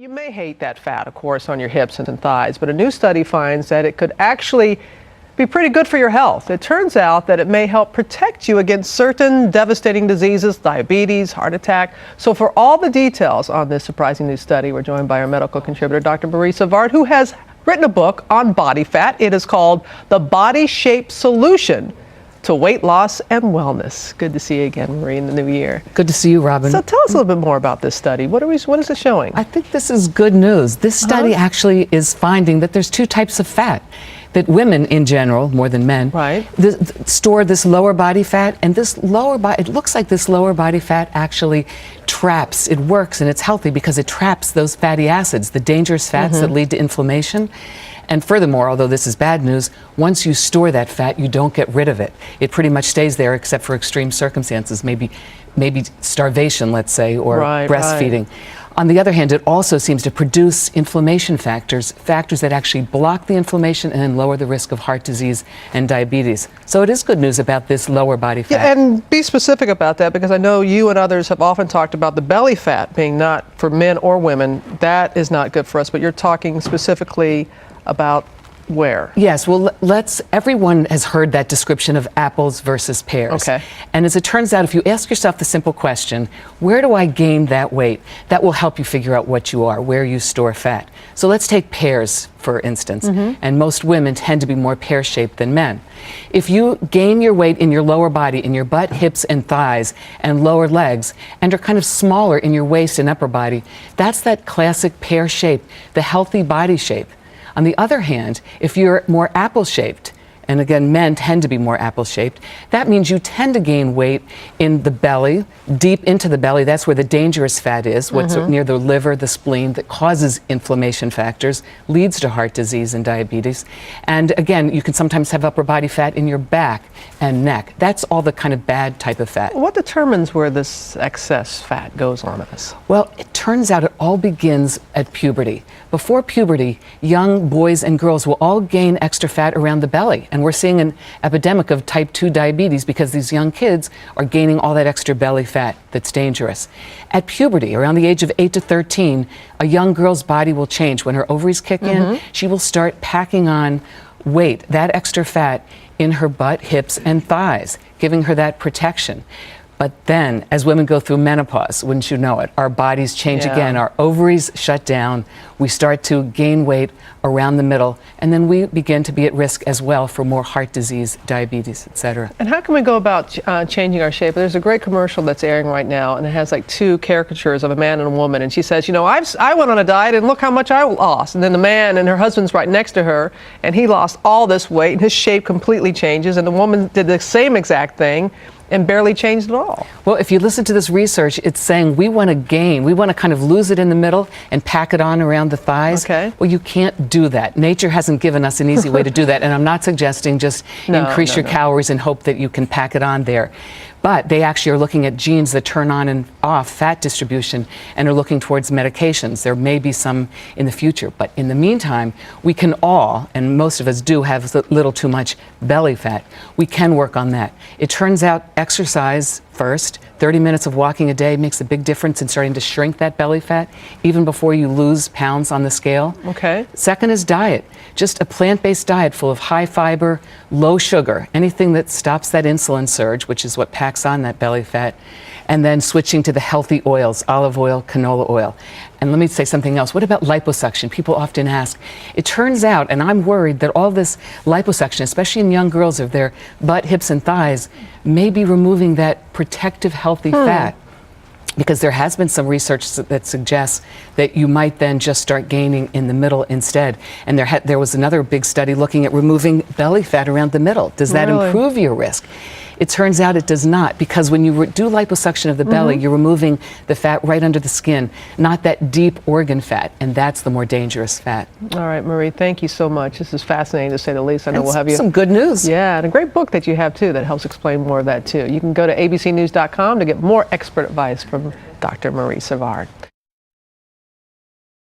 You may hate that fat, of course, on your hips and thighs, but a new study finds that it could actually be pretty good for your health. It turns out that it may help protect you against certain devastating diseases, diabetes, heart attack. So for all the details on this surprising new study, we're joined by our medical contributor, Dr. Marie Savard, who has written a book on body fat. It is called The Body Shape Solution to Weight Loss and Wellness. Good to see you again, Marie, in the new year. Good to see you, Robin. So tell us a little bit more about this study. What is it showing? I think this is good news. This study actually is finding that there's two types of fat. That women in general, more than men, store this lower body fat, and this lower body, it looks like this lower body fat actually traps, it works and it's healthy because it traps those fatty acids, the dangerous fats that lead to inflammation. And furthermore, although this is bad news, once you store that fat, you don't get rid of it. It pretty much stays there except for extreme circumstances, maybe starvation, let's say, or breastfeeding. On the other hand, it also seems to produce inflammation factors that actually block the inflammation and lower the risk of heart disease and diabetes. So it is good news about this lower body fat. Yeah, and be specific about that, because I know you and others have often talked about the belly fat being not for men or women. That is not good for us, but you're talking specifically about where? Yes, well, everyone has heard that description of apples versus pears. Okay. And as it turns out, if you ask yourself the simple question, where do I gain that weight? That will help you figure out what you are, where you store fat. So let's take pears, for instance. And most women tend to be more pear-shaped than men. If you gain your weight in your lower body, in your butt, hips, and thighs, and lower legs, and are kind of smaller in your waist and upper body, that's that classic pear shape, the healthy body shape. On the other hand, if you're more apple-shaped, and again, men tend to be more apple-shaped, that means you tend to gain weight in the belly, deep into the belly. That's where the dangerous fat is, what's near the liver, the spleen, that causes inflammation factors, leads to heart disease and diabetes. And again, you can sometimes have upper body fat in your back and neck. That's all the kind of bad type of fat. What determines where this excess fat goes on us? Well, it turns out it all begins at puberty. Before puberty, young boys and girls will all gain extra fat around the belly. And we're seeing an epidemic of type 2 diabetes because these young kids are gaining all that extra belly fat that's dangerous. At puberty, around the age of 8 to 13, a young girl's body will change. When her ovaries kick in, she will start packing on weight, that extra fat, in her butt, hips, and thighs, giving her that protection. But then, as women go through menopause, wouldn't you know it, our bodies change again, our ovaries shut down, we start to gain weight around the middle, and then we begin to be at risk as well for more heart disease, diabetes, etc. And how can we go about changing our shape? There's a great commercial that's airing right now, and it has like two caricatures of a man and a woman, and she says, you know, I went on a diet and look how much I lost. And then the man and her husband's right next to her, and he lost all this weight, and his shape completely changes, and the woman did the same exact thing and barely changed at all. Well, if you listen to this research, it's saying we want to gain, we want to kind of lose it in the middle and pack it on around the thighs. Okay. Well, you can't do that. Nature hasn't given us an easy way to do that, and I'm not suggesting just increase your calories and hope that you can pack it on there. But they actually are looking at genes that turn on and off fat distribution and are looking towards medications. There may be some in the future, but in the meantime, we can all, and most of us do, have a little too much belly fat. We can work on that. It turns out exercise first, 30 minutes of walking a day makes a big difference in starting to shrink that belly fat, even before you lose pounds on the scale. Okay. Second is diet. Just a plant-based diet full of high fiber, low sugar, anything that stops that insulin surge, which is what packs on that belly fat, and then switching to the healthy oils, olive oil, canola oil. And let me say something else. What about liposuction? People often ask. It turns out, and I'm worried, that all this liposuction, especially in young girls of their butt, hips, and thighs, may be removing that protective, healthy fat. Because there has been some research that suggests that you might then just start gaining in the middle instead. And there was another big study looking at removing belly fat around the middle. Does that improve your risk? It turns out it does not, because when you do liposuction of the belly, you're removing the fat right under the skin, not that deep organ fat, and that's the more dangerous fat. All right, Marie, thank you so much. This is fascinating, to say the least. I know we'll have you some good news. Yeah, and a great book that you have too that helps explain more of that too. You can go to abcnews.com to get more expert advice from Dr. Marie Savard.